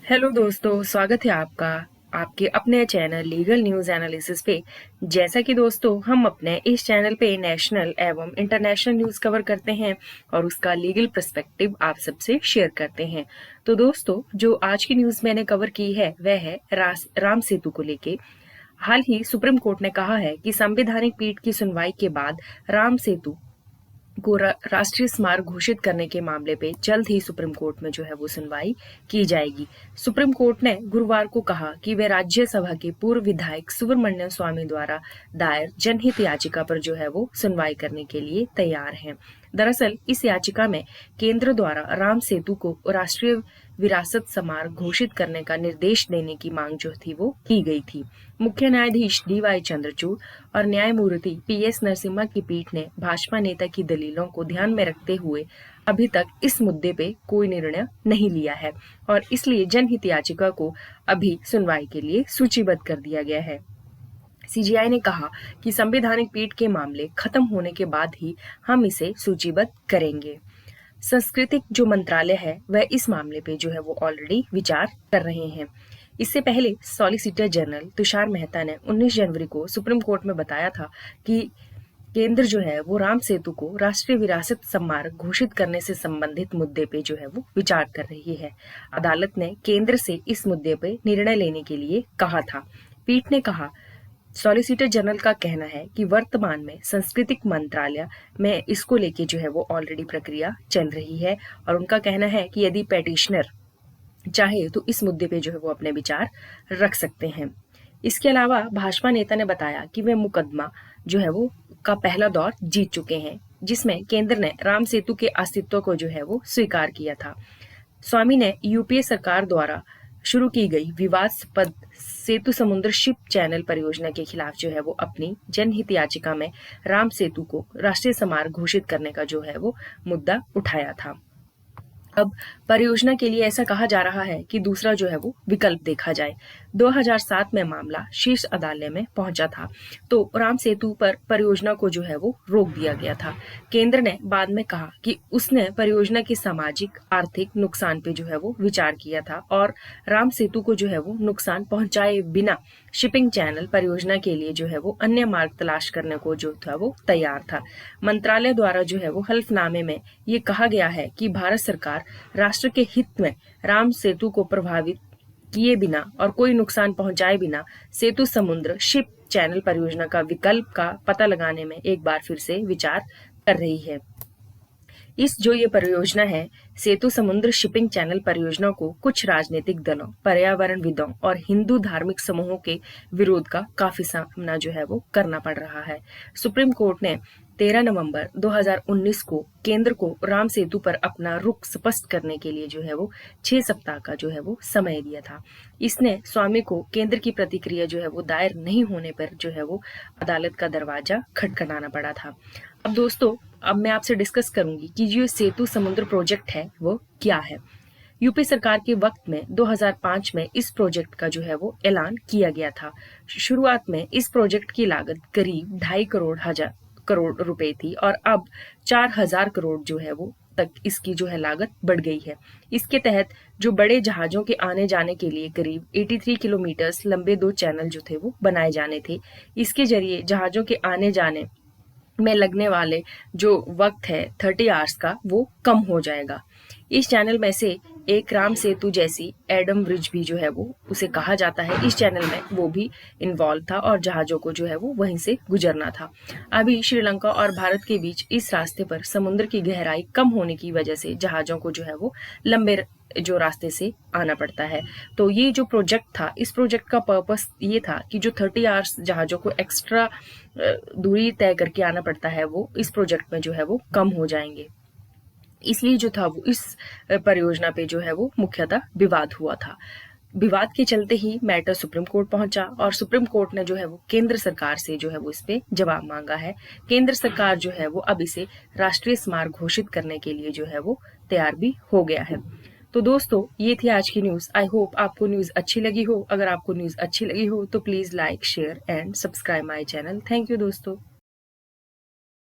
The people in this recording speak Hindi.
हेलो दोस्तों, स्वागत है आपका आपके अपने चैनल लीगल न्यूज एनालिसिस पे। जैसा कि दोस्तों हम अपने इस चैनल पे नेशनल एवं इंटरनेशनल न्यूज कवर करते हैं और उसका लीगल पर्सपेक्टिव आप सबसे शेयर करते हैं। तो दोस्तों, जो आज की न्यूज मैंने कवर की है वह है राम सेतु को लेके। हाल ही सुप्रीम कोर्ट ने कहा है कि संवैधानिक पीठ की सुनवाई के बाद राम सेतु को राष्ट्रीय स्मारक घोषित करने के मामले पे जल्द ही सुप्रीम कोर्ट में जो है वो सुनवाई की जाएगी। सुप्रीम कोर्ट ने गुरुवार को कहा कि वे राज्यसभा के पूर्व विधायक सुब्रमण्यम स्वामी द्वारा दायर जनहित याचिका पर जो है वो सुनवाई करने के लिए तैयार हैं। दरअसल इस याचिका में केंद्र द्वारा राम सेतु को राष्ट्रीय विरासत स्मारक घोषित करने का निर्देश देने की मांग जो थी वो की गई थी। मुख्य न्यायाधीश DY चंद्रचूड़ और न्यायमूर्ति PS नरसिम्हा की पीठ ने भाजपा नेता की दलीलों को ध्यान में रखते हुए अभी तक इस मुद्दे पे कोई निर्णय नहीं लिया है और इसलिए जनहित याचिका को अभी सुनवाई के लिए सूचीबद्ध कर दिया गया है। CJI ने कहा कि संवैधानिक पीठ के मामले खत्म होने के बाद ही हम इसे सूचीबद्ध करेंगे। सांस्कृतिक जो मंत्रालय है वह इस मामले पे जो है वो ऑलरेडी विचार कर रहे हैं। इससे पहले सॉलिसिटर जनरल तुषार मेहता ने 19 जनवरी को सुप्रीम कोर्ट में बताया था कि केंद्र जो है वो राम सेतु को राष्ट्रीय विरासत स्मारक घोषित करने से संबंधित मुद्दे पे जो है वो विचार कर रही है। अदालत ने केंद्र से इस मुद्दे पे निर्णय लेने के लिए कहा था। पीठ ने कहा, सॉलिसिटर जनरल का कहना है कि वर्तमान में सांस्कृतिक मंत्रालय में इसको लेके जो है वो ऑलरेडी प्रक्रिया चल रही है और उनका कहना है कि यदि पेटिशनर चाहे तो इस मुद्दे पे जो है वो अपने विचार रख सकते हैं। इसके अलावा भाजपा नेता ने बताया कि वे मुकदमा जो है वो का पहला दौर जीत चुके हैं, जिसमें केंद्र ने राम सेतु के अस्तित्व को जो है वो स्वीकार किया था। स्वामी ने UPA सरकार द्वारा शुरू की गई विवादास्पद सेतु समुद्र शिप चैनल परियोजना के खिलाफ जो है वो अपनी जनहित याचिका में राम सेतु को राष्ट्रीय स्मारक घोषित करने का जो है वो मुद्दा उठाया था। अब परियोजना के लिए ऐसा कहा जा रहा है कि दूसरा जो है वो विकल्प देखा जाए। 2007 में मामला शीर्ष अदालत में पहुंचा था तो राम सेतु पर परियोजना को जो है वो रोक दिया गया था। केंद्र ने बाद में कहा कि उसने परियोजना के सामाजिक आर्थिक नुकसान पे जो है वो विचार किया था और राम सेतु को जो है वो नुकसान पहुंचाए बिना शिपिंग चैनल परियोजना के लिए जो है वो अन्य मार्ग तलाश करने को जो था वो तैयार था। मंत्रालय द्वारा जो है वो हल्फनामे में ये कहा गया है कि भारत सरकार राष्ट्र के हित में राम सेतु को प्रभावित किए बिना और कोई नुकसान पहुंचाए बिना सेतु समुद्र शिप चैनल परियोजना का विकल्प का पता लगाने में एक बार फिर से विचार कर रही है। इस जो ये परियोजना है सेतु समुद्र शिपिंग चैनल परियोजना को कुछ राजनीतिक दलों, पर्यावरणविदों और हिंदू धार्मिक समूहों के विरोध का काफी सामना जो है वो करना पड़ रहा है। सुप्रीम कोर्ट ने 13 नवंबर 2019 को केंद्र को राम सेतु पर अपना रुख स्पष्ट करने के लिए जो है वो 6 सप्ताह का जो है वो समय दिया था। इसने स्वामी को केंद्र की प्रतिक्रिया जो है वो दायर नहीं होने पर जो है वो अदालत का दरवाजा खटखटाना पड़ा था। अब दोस्तों, अब मैं आपसे डिस्कस करूंगी कि जो सेतु समुद्र प्रोजेक्ट है वो क्या है। यूपी सरकार के वक्त में 2005 में इस प्रोजेक्ट का जो है वो ऐलान किया गया था। शुरुआत में इस प्रोजेक्ट की लागत करीब 2.5 करोड़ रुपए थी और अब 4,000 करोड़ जो है वो तक इसकी जो है लागत बढ़ गई है। इसके तहत जो बड़े जहाजों के आने जाने के लिए करीब 83 किलोमीटर लंबे 2 चैनल जो थे वो बनाए जाने थे। इसके जरिए जहाजों के आने जाने में लगने वाले जो वक्त है 30 आवर्स का वो कम हो जाएगा। इस चैनल में से एक राम सेतु जैसी एडम ब्रिज भी जो है वो उसे कहा जाता है, इस चैनल में वो भी इन्वॉल्व था और जहाजों को जो है वो वहीं से गुजरना था। अभी श्रीलंका और भारत के बीच इस रास्ते पर समुद्र की गहराई कम होने की वजह से जहाजों को जो है वो लंबे जो रास्ते से आना पड़ता है। तो ये जो प्रोजेक्ट था, इस प्रोजेक्ट का पर्पस ये था कि जो 30 आवर्स जहाजों को एक्स्ट्रा दूरी तय करके आना पड़ता है वो इस प्रोजेक्ट में जो है वो कम हो जाएंगे। इसलिए जो था वो इस परियोजना पे जो है वो मुख्यतः विवाद हुआ था। विवाद के चलते ही मैटर सुप्रीम कोर्ट पहुंचा और सुप्रीम कोर्ट ने जो है वो केंद्र सरकार से जो है वो इस पे जवाब मांगा है। केंद्र सरकार जो है वो अब इसे राष्ट्रीय स्मारक घोषित करने के लिए जो है वो तैयार भी हो गया है। तो दोस्तों, ये थी आज की न्यूज। आई होप आपको न्यूज अच्छी लगी हो। अगर आपको न्यूज अच्छी लगी हो तो please like, share and subscribe my channel. Thank you दोस्तों।